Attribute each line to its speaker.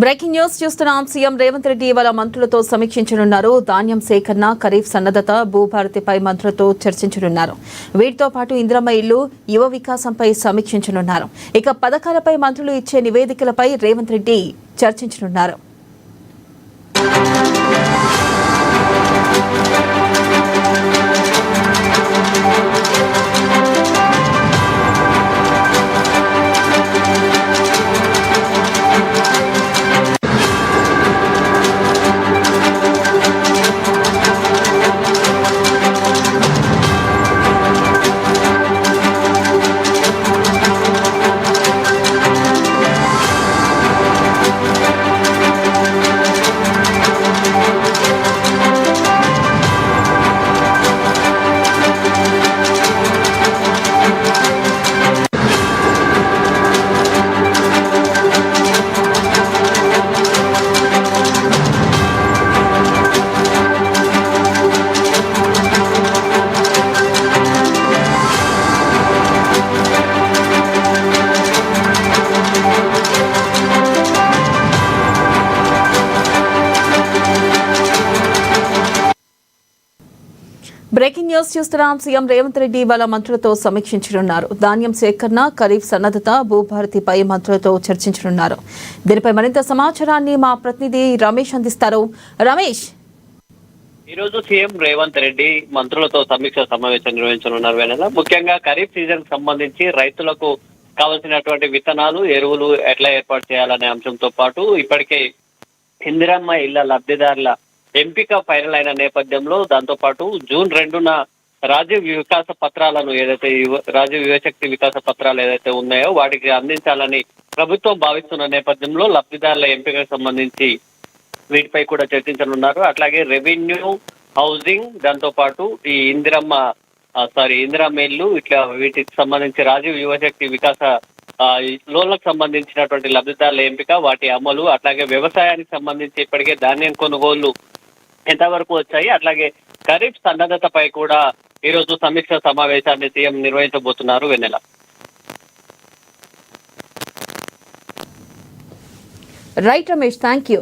Speaker 1: Breaking news చూస్తున్నాం. CM Revanth Reddy ఇవాళ మంత్రులతో సమీక్షించనున్నారు. ధాన్యం సేకరణ, ఖరీఫ్ సన్నద్ధత, భూభారతిపై మంత్రులతో చర్చించనున్నారు. వీటితో పాటు ఇందిరమ్మ ఇల్లు, యువ వికాసంపై సమీక్షించనున్నారు. ఇక పథకాలపై మంత్రులు ఇచ్చే నివేదికలపై రేవంత్ రెడ్డి చర్చించనున్నారు. బ్రేకింగ్ న్యూస్ చూస్తున్నాం. సీఎం రేవంత్ రెడ్డి ఇవాళ మంత్రులతో సమీక్షించనున్నారు. ధాన్యం సేకరణ, ఖరీఫ్ సన్నద్ధత, భూభారతిపై మంత్రులతో చర్చించనున్నారు. దీనిపై మరింత సమాచారాన్ని మా ప్రతినిధి రమేష్ అందిస్తారు. రమేష్,
Speaker 2: ఈ రోజు సీఎం రేవంత్ రెడ్డి మంత్రులతో సమీక్ష సమావేశం నిర్వహించనున్నారు. వేళ ముఖ్యంగా ఖరీఫ్ సీజన్ సంబంధించి రైతులకు కావాల్సినటువంటి విత్తనాలు, ఎరువులు ఎట్లా ఏర్పాటు చేయాలనే అంశంతో పాటు ఇప్పటికే ఇందిరమ్మ ఇళ్ల లబ్ధిదారుల ఎంపిక ఫైనల్ అయిన నేపథ్యంలో దాంతో పాటు జూన్ 2న రాజీవ్ వికాస పత్రాలను ఏదైతే రాజీవ్ యువశక్తి వికాస పత్రాలు ఏదైతే ఉన్నాయో వాటికి అందించాలని ప్రభుత్వం భావిస్తున్న నేపథ్యంలో లబ్ధిదారుల ఎంపికకు సంబంధించి వీటిపై కూడా చర్చించనున్నారు. అట్లాగే రెవెన్యూ, హౌసింగ్, దాంతో పాటు ఈ ఇందిరమ్మ ఇల్లు ఇట్లా వీటికి సంబంధించి రాజీవ్ యువశక్తి వికాస లోన్లకు సంబంధించినటువంటి లబ్ధిదారుల ఎంపిక, వాటి అమలు, అట్లాగే వ్యవసాయానికి సంబంధించి ఇప్పటికే ధాన్యం కొనుగోళ్లు ఎంతవరకు వచ్చాయి, అట్లాగే ఖరీఫ్ సన్నద్ధతపై కూడా ఈ రోజు సమీక్ష సమావేశాన్ని సీఎం నిర్వహించబోతున్నారు. Vennela.
Speaker 1: Right Ramesh, thank you.